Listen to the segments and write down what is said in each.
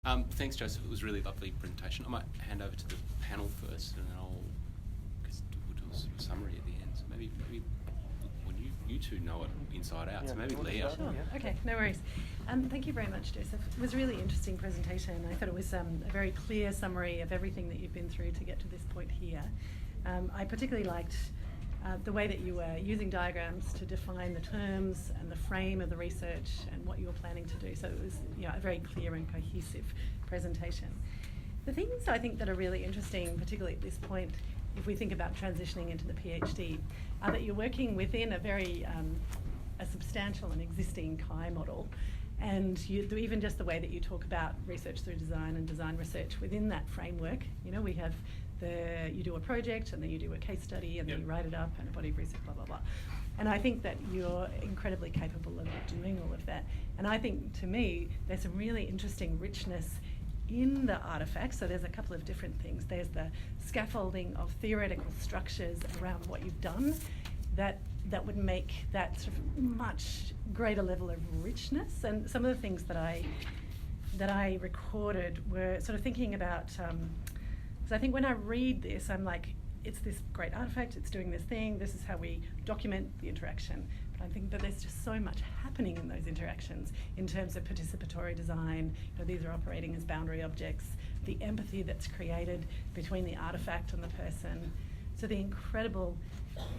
Thanks, Joseph. It was a really lovely presentation. I might hand over to the panel first, and then we'll do a sort of summary at the end. So maybe well, you two know it inside out. Yeah, so maybe Leah. Sure. Yeah. Okay, no worries. Thank you very much, Joseph. It was a really interesting presentation. I thought it was a very clear summary of everything that you've been through to get to this point here. I particularly liked the way that you were using diagrams to define the terms and the frame of the research and what you were planning to do. So it was a very clear and cohesive presentation. The things I think that are really interesting, particularly at this point, if we think about transitioning into the PhD, are that you're working within a very a substantial and existing CHI model. And even just the way that you talk about research through design and design research within that framework, we have you do a project and then you do a case study and then you write it up and a body of research, blah, blah, blah. And I think that you're incredibly capable of doing all of that. And I think, to me, there's some really interesting richness in the artifacts. So there's a couple of different things. There's the scaffolding of theoretical structures around what you've done that would make that sort of much greater level of richness. And some of the things that I recorded were sort of thinking about, because I think when I read this, I'm like, it's this great artifact, it's doing this thing, this is how we document the interaction. But I think that there's just so much happening in those interactions in terms of participatory design. These are operating as boundary objects, the empathy that's created between the artifact and the person. So the incredible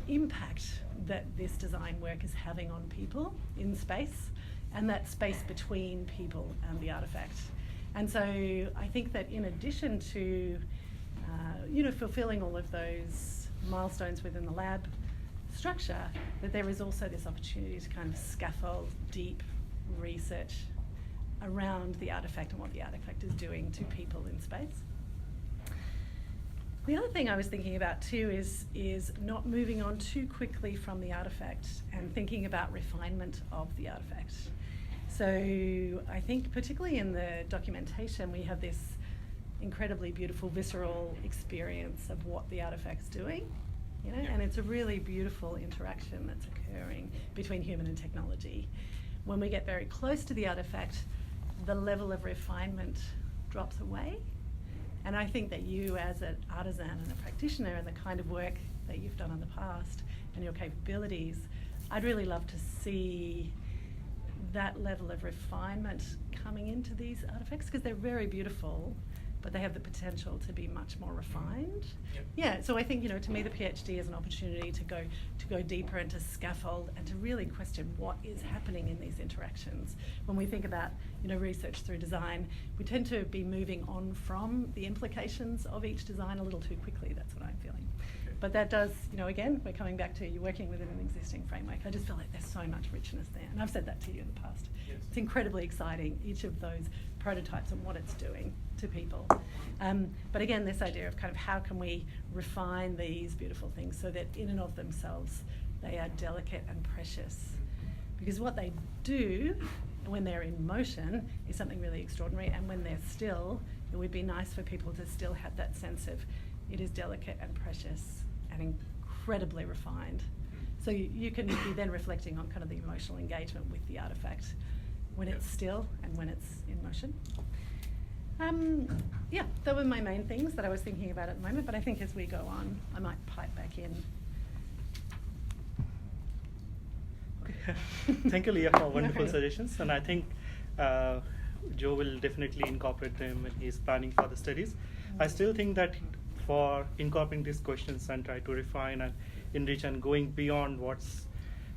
impact that this design work is having on people in space, and that space between people and the artifact. And so I think that in addition to fulfilling all of those milestones within the lab structure, that there is also this opportunity to kind of scaffold deep research around the artifact and what the artifact is doing to people in space. The other thing I was thinking about too is not moving on too quickly from the artifact and thinking about refinement of the artifact. So I think particularly in the documentation, we have this incredibly beautiful visceral experience of what the artifact's doing, and it's a really beautiful interaction that's occurring between human and technology. When we get very close to the artifact, the level of refinement drops away. And I think that you, as an artisan and a practitioner, and the kind of work that you've done in the past and your capabilities, I'd really love to see that level of refinement coming into these artifacts, because they're very beautiful, but they have the potential to be much more refined. Yeah, so I think, to me, the PhD is an opportunity to go deeper and to scaffold and to really question what is happening in these interactions. When we think about, research through design, we tend to be moving on from the implications of each design a little too quickly. That's what I'm feeling. Okay. But that does, again, we're coming back to you working within an existing framework. I just feel like there's so much richness there. And I've said that to you in the past. Yes. It's incredibly exciting, each of those prototypes and what it's doing to people. But again, this idea of kind of how can we refine these beautiful things so that in and of themselves they are delicate and precious. Because what they do when they're in motion is something really extraordinary, and when they're still, it would be nice for people to still have that sense of it is delicate and precious and incredibly refined. So you can be then reflecting on kind of the emotional engagement with the artifact when it's still and when it's in motion. That were my main things that I was thinking about at the moment, but I think as we go on, I might pipe back in. Okay. Thank you, Leah, for wonderful suggestions. And I think Joe will definitely incorporate them when he's planning for the studies. I still think that for incorporating these questions and try to refine and enrich and going beyond what's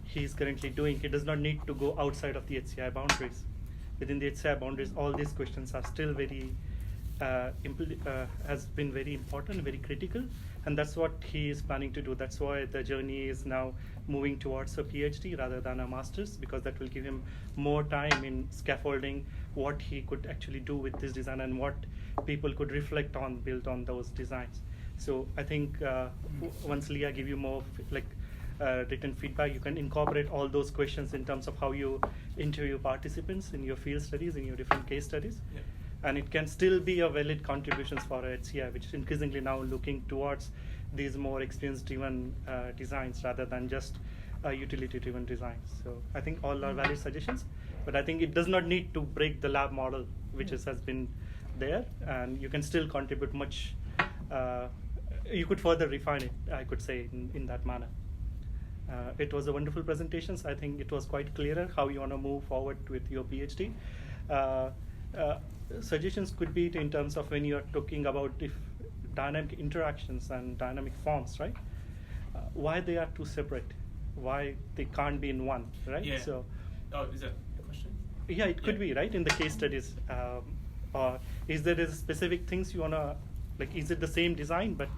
he's currently doing, he does not need to go outside of the HCI boundaries. Within the HCI boundaries, all these questions are still very, has been very important, very critical, and that's what he is planning to do. That's why the journey is now moving towards a PhD rather than a master's, because that will give him more time in scaffolding what he could actually do with this design and what people could reflect on, built on those designs. So I think once Leah give you more written feedback, you can incorporate all those questions in terms of how you interview participants in your field studies, in your different case studies. Yeah. And it can still be a valid contributions for HCI, which is increasingly now looking towards these more experience-driven designs rather than just utility-driven designs. So I think all are valid suggestions, but I think it does not need to break the lab model, which has been there, and you can still contribute much. You could further refine it, I could say, in that manner. It was a wonderful presentation. So I think it was quite clearer how you want to move forward with your PhD. Suggestions could be in terms of when you're talking about if dynamic interactions and dynamic forms, right? Why they are two separate? Why they can't be in one, right? Yeah. So, Is that the question? yeah, it could be, right, in the case studies. Or is there specific things you want to, like, is it the same design, but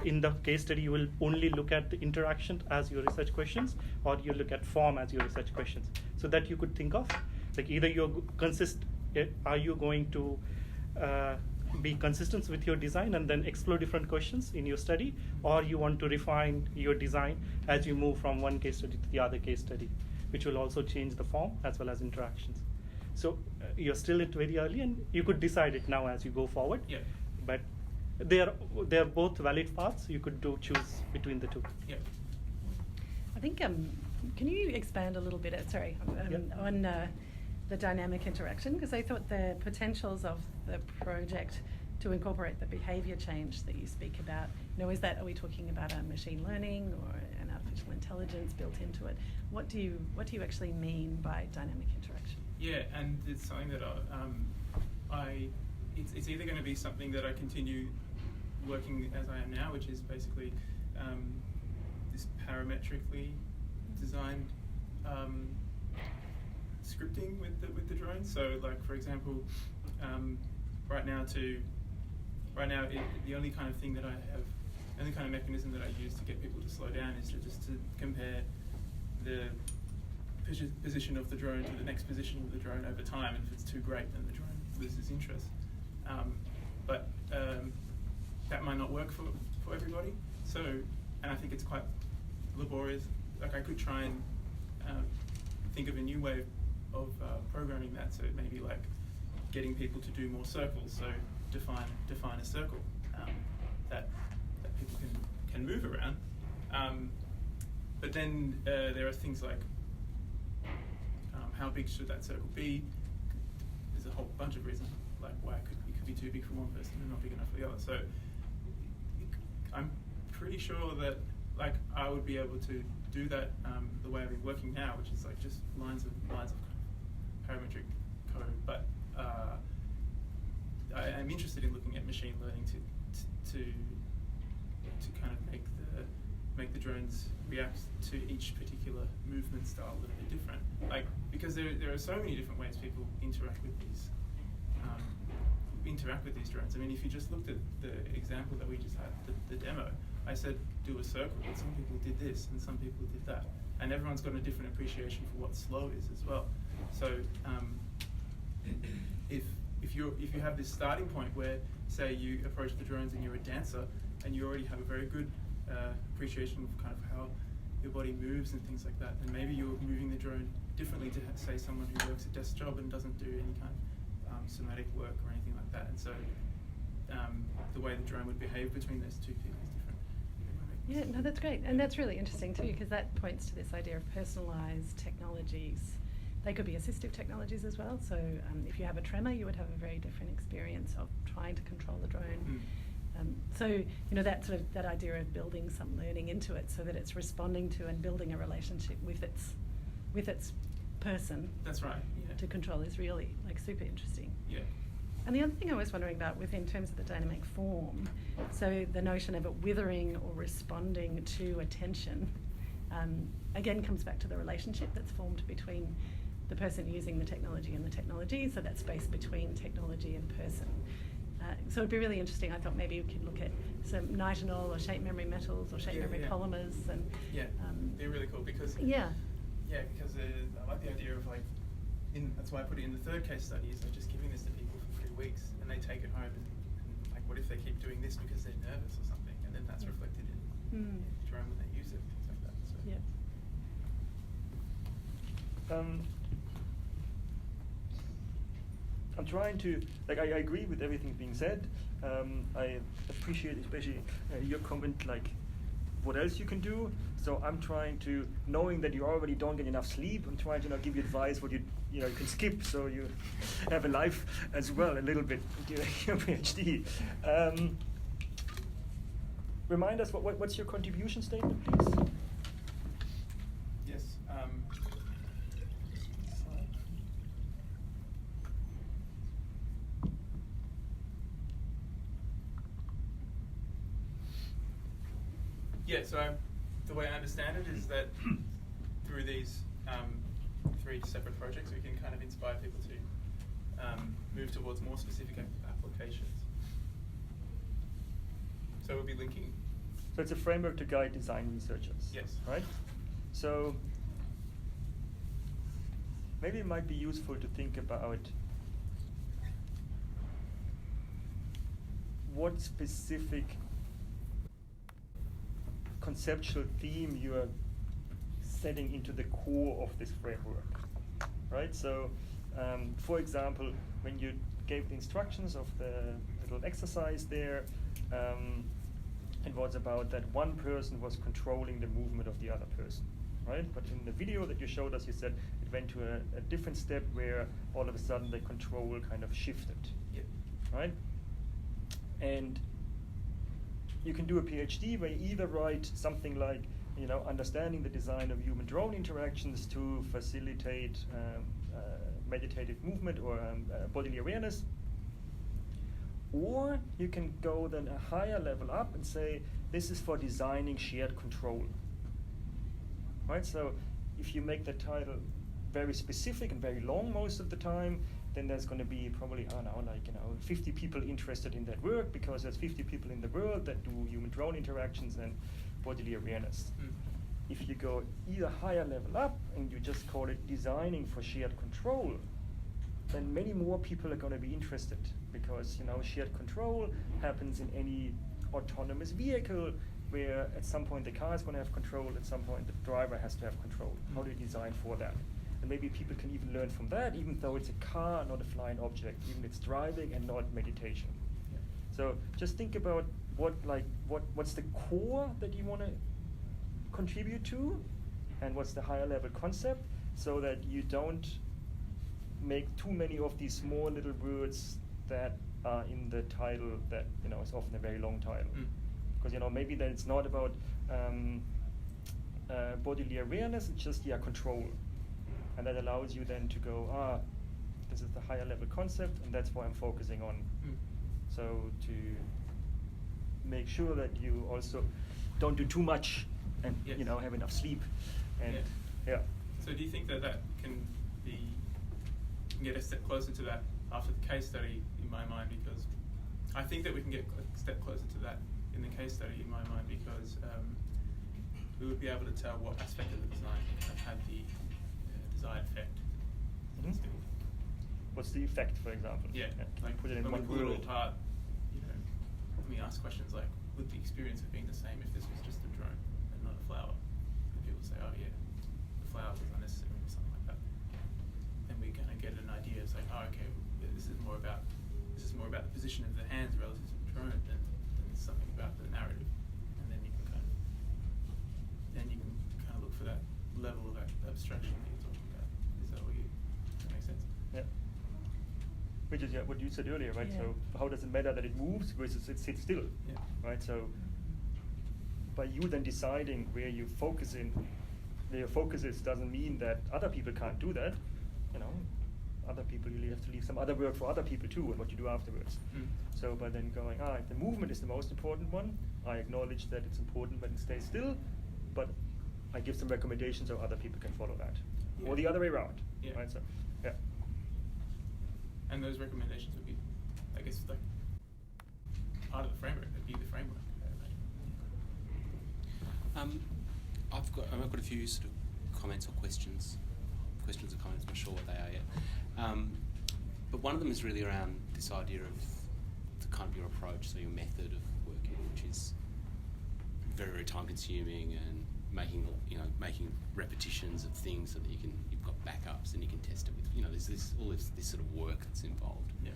in the case study you will only look at the interaction as your research questions, or you look at form as your research questions? So that you could think of, like, either are you going to be consistent with your design and then explore different questions in your study, or you want to refine your design as you move from one case study to the other case study, which will also change the form as well as interactions. So you're still at very early, and you could decide it now as you go forward. Yeah. But they are both valid paths. You could choose between the two. Yeah. I think, can you expand a little bit, on the dynamic interaction? Because I thought the potentials of the project to incorporate the behaviour change that you speak about, are we talking about a machine learning or an artificial intelligence built into it? What do you actually mean by dynamic interaction? Yeah, and it's something that it's either going to be something that I continue working as I am now, which is basically this parametrically designed scripting with the drone. So, like, for example, right now the only kind of thing that I have, the only kind of mechanism that I use to get people to slow down is to compare the position of the drone to the next position of the drone over time, and if it's too great, then the drone loses interest. But that might not work for everybody. So, and I think it's quite laborious. Like, I could try and think of a new way of programming that. So maybe like getting people to do more circles. So define a circle that people can move around. But then there are things like how big should that circle be? There's a whole bunch of reasons, like why it could be too big for one person and not big enough for the other. So I'm pretty sure that, like, I would be able to do that the way I've been working now, which is like just lines of parametric code. But I'm interested in looking at machine learning to kind of make the drones react to each particular movement style a little bit different. Like, because there are so many different ways people interact with these drones. I mean, if you just looked at the example that we just had, the demo, I said do a circle, but some people did this and some people did that, and everyone's got a different appreciation for what slow is as well. So if you have this starting point where, say, you approach the drones and you're a dancer and you already have a very good appreciation of kind of how your body moves and things like that, then maybe you're moving the drone differently to, say, someone who works a desk job and doesn't do any kind of somatic work or anything like that. And so the way the drone would behave between those two people is different. Yeah, no, that's great. And that's really interesting too, because that points to this idea of personalised technologies. They could be assistive technologies as well. So if you have a tremor, you would have a very different experience of trying to control the drone. So, that idea of building some learning into it so that it's responding to and building a relationship with its person. That's right. Yeah. To control is really, like, super interesting. Yeah. And the other thing I was wondering about in terms of the dynamic form, so the notion of it withering or responding to attention, again comes back to the relationship that's formed between the person using the technology and the technology, so that space between technology and person. So it'd be really interesting. I thought maybe we could look at some nitinol or shape memory metals or shape memory polymers, and they're really cool because because I like the idea of, like, that's why I put it in the third case study, is like just giving this to people for 3 weeks and they take it home and like, what if they keep doing this because they're nervous or something, and then that's reflected in the drone when they use it, things like that. So. I'm trying to, like, I agree with everything being said. I appreciate especially your comment, like, what else you can do. So I'm trying to, knowing that you already don't get enough sleep, I'm trying to give you advice what you can skip so you have a life as well a little bit during your PhD. Remind us, what's your contribution statement, please? Yes. Yeah, so the way I understand it is that through these 3 separate projects, we can kind of inspire people to move towards more specific applications. So we'll be linking. So it's a framework to guide design researchers. Yes. Right? So maybe it might be useful to think about what specific conceptual theme you are setting into the core of this framework, right? So, for example, when you gave the instructions of the little exercise there, it was about that one person was controlling the movement of the other person, right? But in the video that you showed us, you said it went to a different step where all of a sudden the control kind of shifted, Yep. right? And you can do a PhD where you either write something like, understanding the design of human-drone interactions to facilitate meditative movement or bodily awareness, or you can go then a higher level up and say, this is for designing shared control, right? So if you make the title very specific and very long most of the time, then there's going to be probably, 50 people interested in that work because there's 50 people in the world that do human-drone interactions and bodily awareness. Mm. If you go either higher level up and you just call it designing for shared control, then many more people are going to be interested because, shared control happens in any autonomous vehicle where at some point the car is going to have control, at some point the driver has to have control. How do you design for that? And maybe people can even learn from that, even though it's a car, not a flying object, even it's driving and not meditation. Yeah. So just think about what's the core that you want to contribute to, and what's the higher level concept, so that you don't make too many of these small little words that are in the title that is often a very long title. Because maybe that it's not about bodily awareness, it's just control. And that allows you then to go, this is the higher level concept, and that's what I'm focusing on. So to make sure that you also don't do too much and Yes. Have enough sleep. And Yeah. So do you think that can get a step closer to that after the case study in my mind? Because I think that we can get a step closer to that in the case study in my mind, because we would be able to tell what aspect of the design have had the desired effect. Mhm. What's the effect, for example? Yeah, Like put it in when one we pull it all word. apart, we ask questions like, would the experience have been the same if this was just a drone and not a flower? And people say, oh yeah, the flower was unnecessary or something like that. And we kind of get an idea of saying, oh okay, this is more about the position of the hands relative to the drone than something about the narrative. And then you can kind of look for that level of abstraction that you're talking about. Is that what does that make sense? Yeah. Which is what you said earlier, right? Yeah. So how does it matter that it moves versus it sits still? Yeah. Right? So by you then deciding where your focus is doesn't mean that other people can't do that. Other people, you have to leave some other work for other people too, and what you do afterwards. So by then going, if the movement is the most important one, I acknowledge that it's important when it stays still, but I give some recommendations so other people can follow that. Yeah. Or the other way around. Yeah. Right? So, yeah. And those recommendations would be, I guess, like part of the framework. That'd be the framework, I imagine. I've got a few sort of comments or questions or comments. I'm not sure what they are yet. But one of them is really around this idea of the kind of your approach, so your method of working, which is very, very time consuming and making repetitions of things so that you've got backups and you can test it with, there's all this sort of work that's involved. Yeah.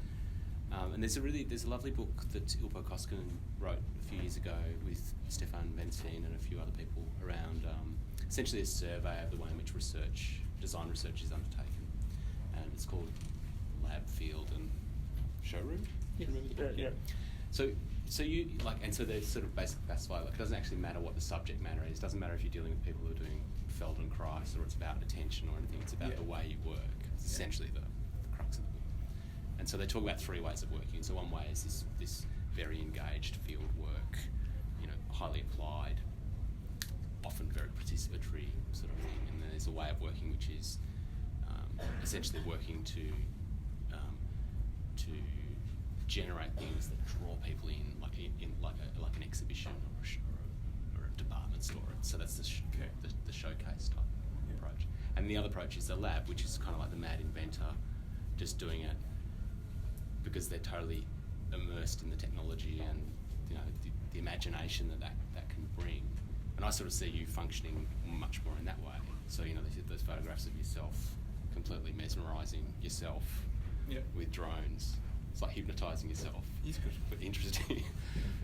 And there's a lovely book that Ilpo Koskinen wrote a few years ago with Stefan Benzine and a few other people around essentially a survey of the way in which design research is undertaken. And it's called Lab, Field and Showroom. You remember the book? Yeah. So you and so they sort of basically classify it doesn't actually matter what the subject matter is. It doesn't matter if you're dealing with people who are doing Feldenkrais or it's about attention or anything. It's about the way you work. It's essentially the crux of the book. And so they talk about 3 ways of working. So one way is this very engaged field work, highly applied, often very participatory sort of thing. And then there's a way of working which is essentially working to generate things that draw people in, like an exhibition or a department store. So that's the showcase type approach. And the other approach is the lab, which is kind of like the mad inventor, just doing it because they're totally immersed in the technology and the imagination that can bring. And I sort of see you functioning much more in that way. So those photographs of yourself completely mesmerising yourself with drones. It's like hypnotising yourself. But interesting.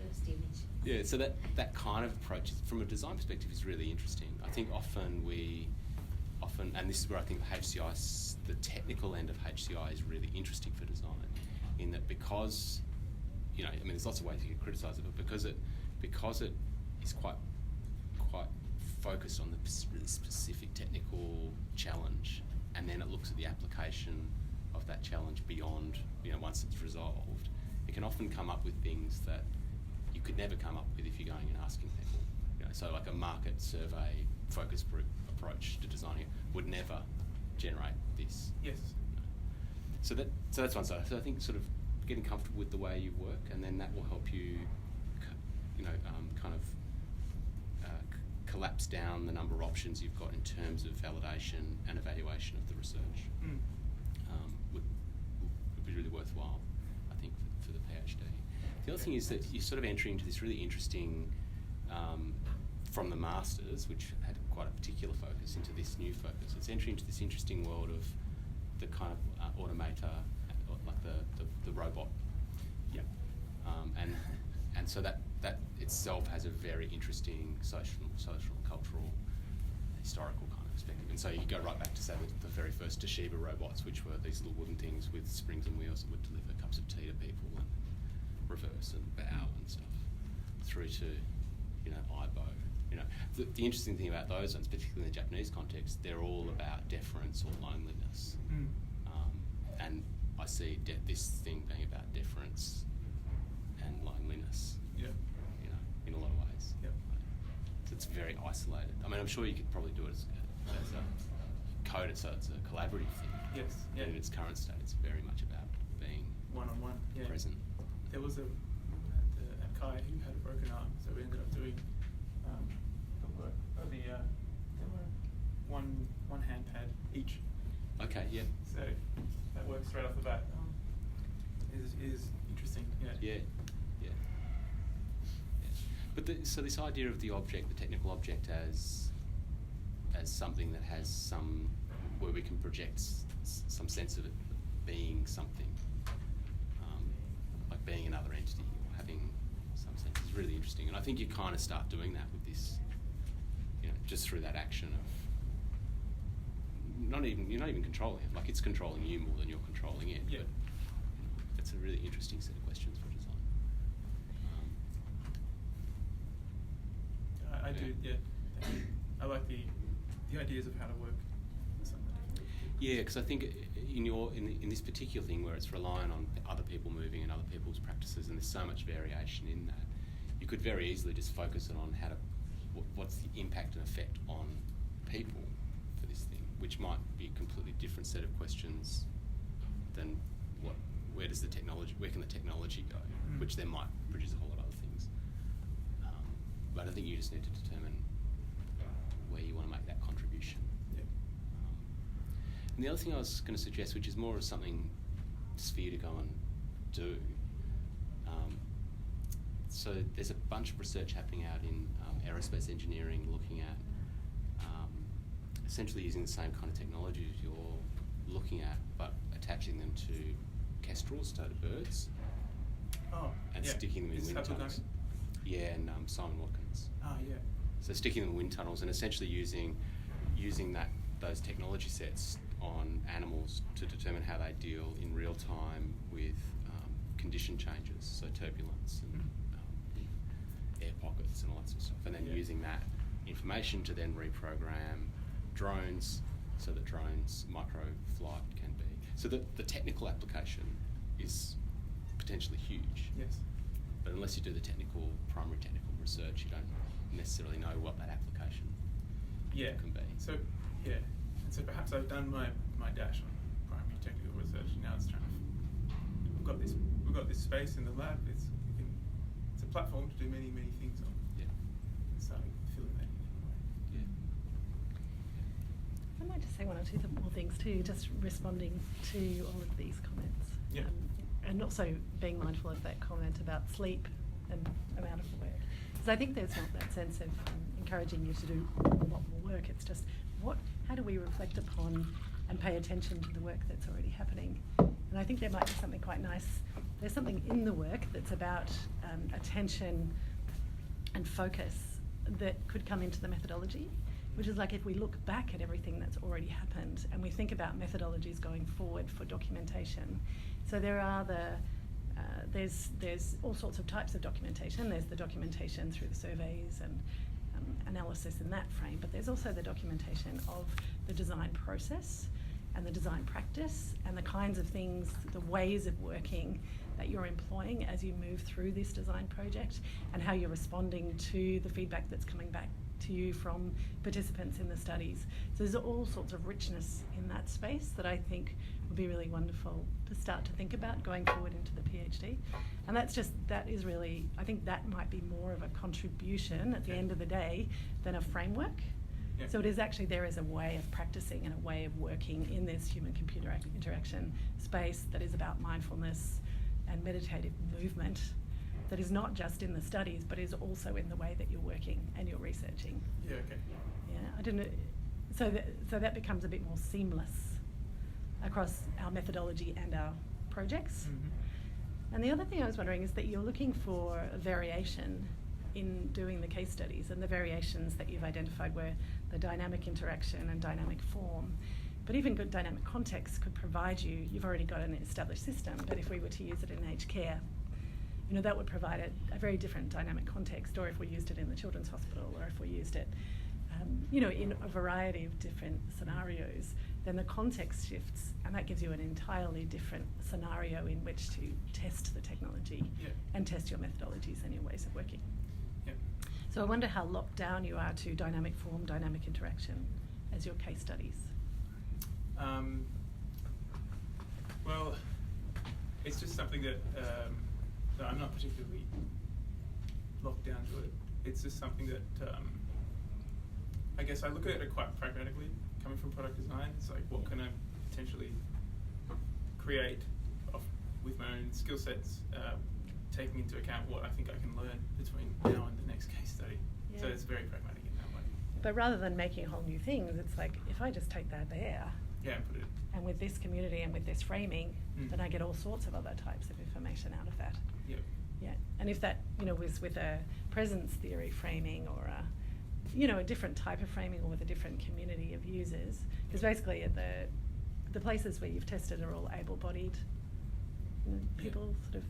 First image. Yeah, so that kind of approach, from a design perspective, is really interesting. I think often, and this is where I think the technical end of HCI is really interesting for design, in that because, there's lots of ways you can criticise it, but because it is quite focused on the really specific technical challenge, and then it looks at the application of that challenge beyond, once it's resolved, it can often come up with things that you could never come up with if you're going and asking people. So like a market survey focus group approach to designing it would never generate this. Yes. So that's one side. So I think sort of getting comfortable with the way you work, and then that will help you, collapse down the number of options you've got in terms of validation and evaluation of the research. Would be really worthwhile, I think, for the PhD. The other thing is that you sort of enter into this really interesting, from the masters, which had quite a particular focus, into this new focus. It's entering into this interesting world of the kind of automator, like the robot. Yeah. And so that itself has a very interesting social, cultural, historical kind of perspective. And so you go right back to, say, the very first Toshiba robots, which were these little wooden things with springs and wheels that would deliver cups of tea to people and reverse and bow and stuff, through to, Aibo. The interesting thing about those ones, particularly in the Japanese context, they're all about deference or loneliness. And I see this thing being about deference and loneliness. Yeah. In a lot of ways. Yep. So it's very isolated. I mean, I'm sure you could probably do it as a code it so it's a collaborative thing. Yes. Yeah. But in its current state, it's very much about being one-on-one. Yeah. present. There was at Kai who had a broken arm, so we ended up doing the work. There were one hand pad each. Okay. Yeah. So that works straight off the bat. Is interesting. Yeah. Yeah. But so this idea of the object, the technical object, as something that has where we can project some sense of it being something, like being another entity or having some sense, is really interesting. And I think you kind of start doing that with this, just through that action of you're not even controlling it. Like, it's controlling you more than you're controlling it. Yeah. But it's a really interesting set of questions for design. I do. Yeah. I like the ideas of how to work with something. Yeah, because I think in this particular thing where it's relying on other people moving and other people's practices, and there's so much variation in that, you could very easily just focus it on what's the impact and effect on people for this thing, which might be a completely different set of questions than where can the technology go, which then might produce a whole lot of other things. But I think you just need to determine where you want to make that contribution. Yeah. And the other thing I was going to suggest, which is more of something for you to go and do, so there's a bunch of research happening out in aerospace engineering, looking at essentially using the same kind of technologies you're looking at, but attaching them to kestrels, so to birds, sticking them in Is wind Hubble tunnels. done Yeah, and Simon Watkins. Oh, yeah. So sticking them in wind tunnels and essentially using those technology sets on animals to determine how they deal in real time with condition changes, so turbulence and air pockets and all that sort of stuff, and then using that information to then reprogram drones so that drones microflight can be. So the technical application is potentially huge. Yes. But unless you do the primary technical research, you don't necessarily know what that application can be. So, yeah. And so perhaps I've done my dash on primary technical research, and now it's trying to... We've got this space in the lab. It's a platform to do many, many things on. Yeah. And starting filling that in anyway. Yeah. I might just say one or two more things too, just responding to all of these comments. Yeah. And also being mindful of that comment about sleep and amount of work. Because I think there's not that sense of encouraging you to do a lot more work. It's just how do we reflect upon and pay attention to the work that's already happening? And I think there might be something quite nice. There's something in the work that's about attention and focus that could come into the methodology, which is like if we look back at everything that's already happened and we think about methodologies going forward for documentation. So there are there's all sorts of types of documentation. There's the documentation through the surveys and analysis in that frame, but there's also the documentation of the design process and the design practice and the kinds of things, the ways of working that you're employing as you move through this design project, and how you're responding to the feedback that's coming back to you from participants in the studies. So there's all sorts of richness in that space that I think would be really wonderful to start to think about going forward into the PhD. And that is really, I think that might be more of a contribution at the end of the day than a framework. Yeah. So it is actually, there is a way of practicing and a way of working in this human-computer interaction space that is about mindfulness and meditative movement, that is not just in the studies, but is also in the way that you're working and you're researching. Yeah, okay. Yeah, I don't know. So that becomes a bit more seamless across our methodology and our projects. Mm-hmm. And the other thing I was wondering is that you're looking for a variation in doing the case studies, and the variations that you've identified were the dynamic interaction and dynamic form. But even good dynamic context could provide you've already got an established system, but if we were to use it in aged care, that would provide a very different dynamic context, or if we used it in the children's hospital, or if we used it in a variety of different scenarios, then the context shifts, and that gives you an entirely different scenario in which to test the technology and test your methodologies and your ways of working. Yeah. So I wonder how locked down you are to dynamic form, dynamic interaction as your case studies. Well, it's just something that I'm not particularly locked down to it. It's just something that I guess I look at it quite pragmatically. Coming from product design, it's like, what can I potentially create with my own skill sets, taking into account what I think I can learn between now and the next case study. Yeah. So it's very pragmatic in that way. But rather than making whole new things, it's like, if I just take that there, And put it. and with this community and with this framing, then I get all sorts of other types of information out of that. Yep. Yeah, and if that was with a presence theory framing, or a different type of framing, or with a different community of users, because basically at the places where you've tested are all able-bodied people, sort of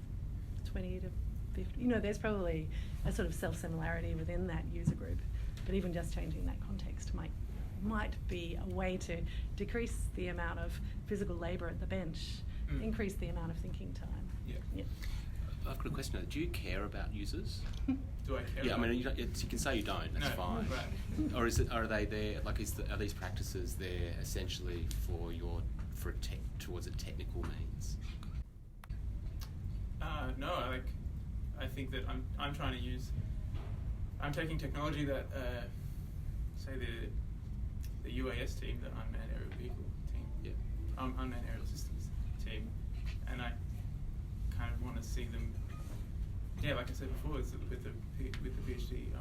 20 to 50. There's probably a sort of self-similarity within that user group, but even just changing that context might be a way to decrease the amount of physical labour at the bench, increase the amount of thinking time. Yeah. I've got a question. Do you care about users? Do I care? Yeah, I about mean, you can say you don't. That's No, fine. right. Or are they there? Like, are these practices there essentially towards a technical means? No, I think that I'm trying to use. I'm taking technology that, say the UAS team, the unmanned aerial vehicle team, unmanned aerial systems team, and I kind of want to see them. Yeah, like I said before, it's with the PhD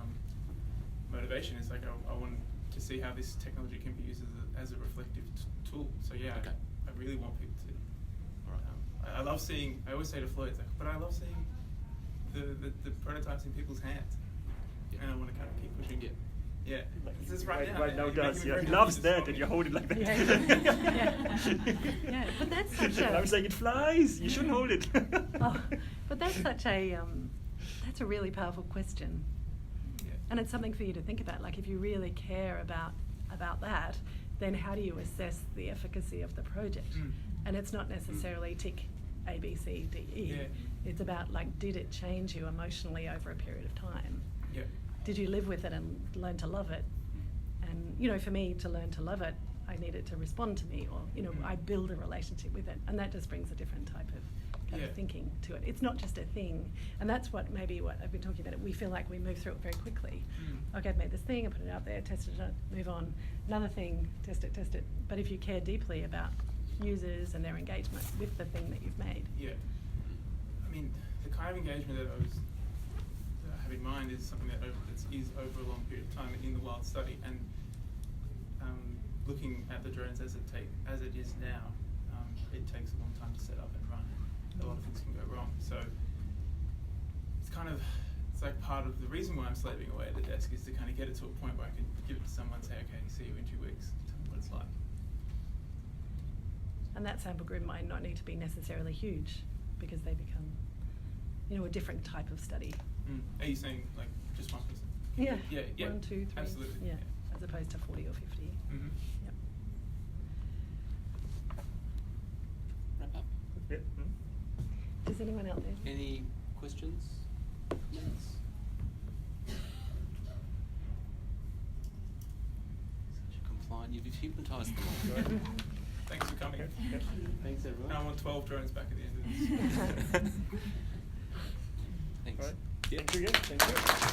motivation. It's like I want to see how this technology can be used as a reflective tool. So yeah, Okay. I really want people to. I love seeing. I always say to Floyd, it's like, but I love seeing the prototype's in people's hands, Yeah. and I want to kind of keep pushing. Yeah. Yeah, Like it's just right now. now You're does. making me Yeah, very he happy loves to that, stop and it. you hold it like that. Yeah, but that's such a. I'm saying it flies. You shouldn't hold it. Oh, but that's such a that's a really powerful question, Yeah. and it's something for you to think about. Like, if you really care about that, then how do you assess the efficacy of the project? Mm. And it's not necessarily tick A, B, C, D, E. Yeah. It's about, like, did it change you emotionally over a period of time? Yeah. Did you live with it and learn to love it? And, you know, for me to learn to love it, I need it to respond to me, or, you know, Mm. I build a relationship with it. And that just brings a different type of kind Yeah. of thinking to it. It's not just a thing. And that's what I've been talking about. We feel like we move through it very quickly. Mm. Okay, I've made this thing, I put it out there, tested it, move on. Another thing, test it. But if you care deeply about users and their engagement with the thing that you've made. Yeah. I mean, the kind of engagement that I have in mind is something that is over a long period of time in the wild study, and looking at the drones as it is now, it takes a long time to set up and run. A lot of things can go wrong. So it's like part of the reason why I'm slaving away at the desk is to kind of get it to a point where I can give it to someone and say, okay, see you in 2 weeks, tell me what it's like. And that sample group might not need to be necessarily huge, because they become, you know, a different type of study. Mm. Are you saying like just one person? Yeah. Yeah. 1, 2, 3. Absolutely. Yeah. As opposed to 40 or 50. Mm-hmm. Yep. Wrap up. Yeah. Mm. Does anyone else? Any questions? Comments? Such a compliant. You've hypnotised them all. Thanks for coming. Yeah. Thanks, everyone. Now I want 12 drones back at the end of this. Thanks. All right. Yeah. Thank you again. Thank you.